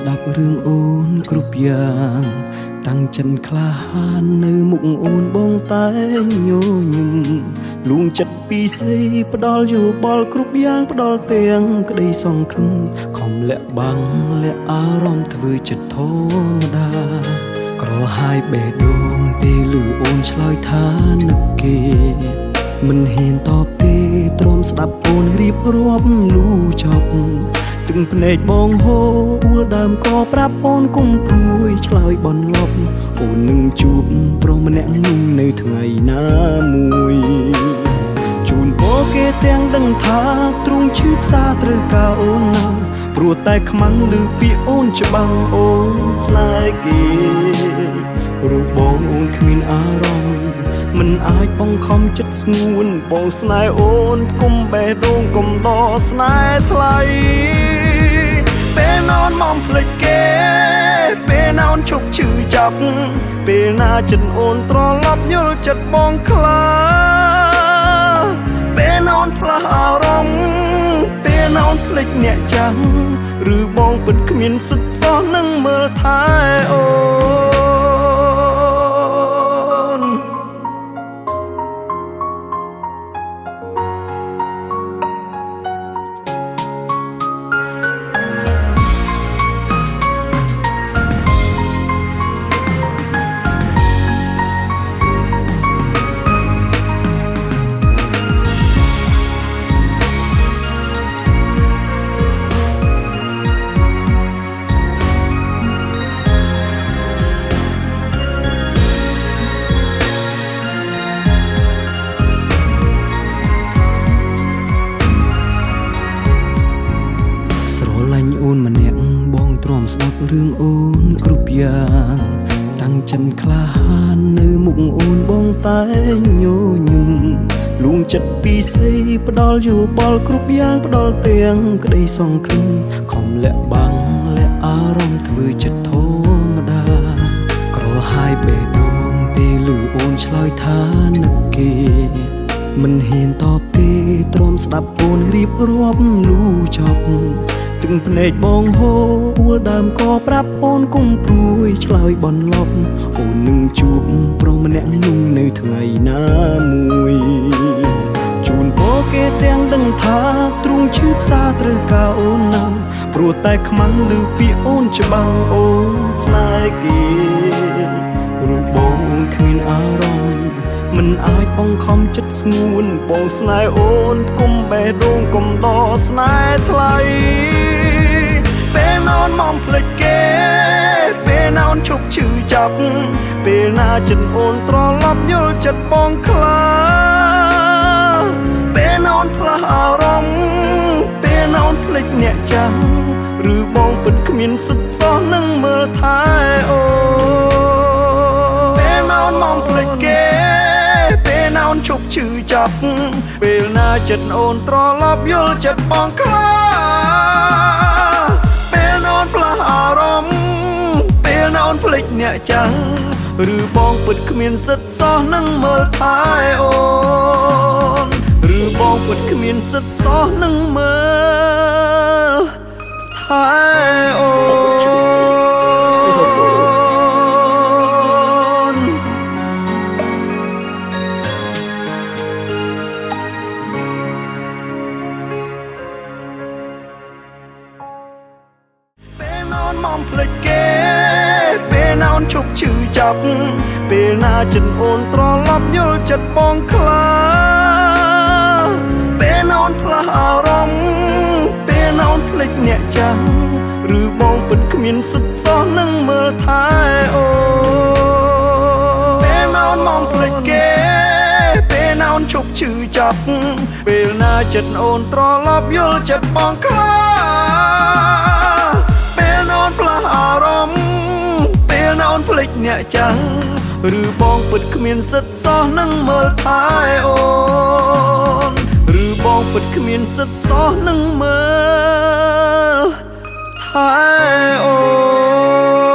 ស្ដាប់រឿងអូនគ្រប់យ៉ាងតាំងចិនក្លាហាននៅមុខអូនបងតែញញឹមលួងចិត្តពីស្អីផ្ដាល់យោបល់គ្រប់យ៉ាងផ្ដាល់ទាំងក្តីសង្ឃឹមខំលាក់បាំងលាក់អារម្មណ៍ធ្វើចិត្តធម្មតាក្រហាយបេះដូងពេលលឺអូនឆ្លើយថានឹកគេមិនហ៊ានតបទេទ្រាំស្ដាប់អូនរៀបរាប់លូចប់ទឹកភ្នែកបងហូរអួលដើមក៏ប្រាប់អូនគុំព្រួយឆ្លើយបន់លប់អូននឹងជួបប្រុសម្នាក់នោះនៅថ្ងៃណាមួយជូនពរគេទាំងដឹងថាទ្រង់ឈឺផ្សាត្រូវការអូនណាស់ព្រោះតែខ្មាំងឮពាក្យអូនច្បាំងអូនស្នេហ៍គេរូបបងអូនគ្មានអារម្មណ៍មិនអាចបង្ខំចិត្តស្ងួនបងស្នេហ៍អូនគុំបេះដូងគុំដកស្នេហ៍ថ្លៃពេលនอนមកភ្លេចគេពេលណាអូនឈប់ឈឺចាប់ពេលណាចិត្តអូនត្រឡប់យល់ចិត្តបងខ្លាពេលណាអូនផ្លាស់អារម្មណ៍ពេលណាអូនភ្លេចអ្នកចាំឬបងពិតគ្មានសិទ្ធិសោះនឹងមើលថែអូអូនម្នាក់បងទ្រាំស្ដាប់រឿងអូនគ្រប់យ៉ាងតាំងចិនក្លាហាននៅមុខអូនបងតែញញឹមលួងចិត្តពីស្អីផ្ដាល់យោបល់គ្រប់យ៉ាងផ្ដាល់ទាំងក្តីសង្ឃឹមខំលាក់បាំងលាក់អារម្មណ៍ធ្វើចិត្តធម្មតាក្រហាយបេះដូងពេលលឺអូនឆ្លើយថានឹកគេមិនហ៊ានតបទេទ្រាំស្ដាប់អូនរៀបរាប់លូចប់ទឹកភ្នែកបងហូរអួលដើមក៏ប្រាប់អូនគុំព្រួយឆ្លើយបន់លប់អូននឹងជួបប្រុសម្នាក់នោះនៅថ្ងៃណាមួយជូនពរគេទាំងដឹងថាទ្រង់ឈឺផ្សាត្រូវការអូនណាស់ព្រោះតែខ្មាំងឮពាក្យអូនច្បាំងអូនស្នេហ៍គេរូបបងអូនគ្មានអារម្មណ៍មិនអាចបង្ខំចិត្តស្ងួនបងស្នេហ៍អូនគុំបេះដូងគុំដកស្នេហ៍ថ្លៃពេលនอนមកភ្លេចគេពេលណាអូនឈប់ឈឺចាប់ពេលណាចិត្តអូនត្រឡប់យល់ចិត្តបងខ្លាពេលណាអូនផ្លាស់អារម្មណ៍ពេលណាអូនភ្លេចអ្នកចាំឬបងពិតគ្មានសិទ្ធិសោះនឹងមើលថែអូពេលណាអូនមកភ្លេចគេពេលណាអូនឈប់ឈឺចាប់ពេលណាចិត្តអូនត្រឡប់យល់ចិត្តបងខ្លាពេលណាអូនផ្លាស់អារម្មណ៍ពេលណាអូនភ្លេចអ្នកចាំឬបងពិតគ្មានសិទ្ធិសោះនឹងមើលថែអូនឬបងពិតគ្មានសិទ្ធិសោះនឹងមើលថែអូមកភ្លេចគេពេលណាអូនឈប់ឈឺចាប់ពេលណាចិត្តអូនត្រឡប់យល់ចិត្តបងខ្លាពេលណាអូនផ្លាស់អារម្មណ៍ពេលណាអូនភ្លេចអ្នកចាំឬបងពិតគ្មានសិទ្ធិសោះនឹងមើលថែអូពេលណាអូនមកភ្លេចគេពេលណាអូនឈប់ឈឺចាប់ពេលណាចិត្តអូនត្រឡប់យល់ចិត្តបងខ្លាផ្លាស់អារម្មណ៍ពេលណាអូនភ្លេចអ្នកចាំឬបងពិតគ្មានសិទ្ធិសោះនឹងមើលថែអូនឬបងពិតគ្មានសិទ្ធិសោះនឹងមើលថែអូន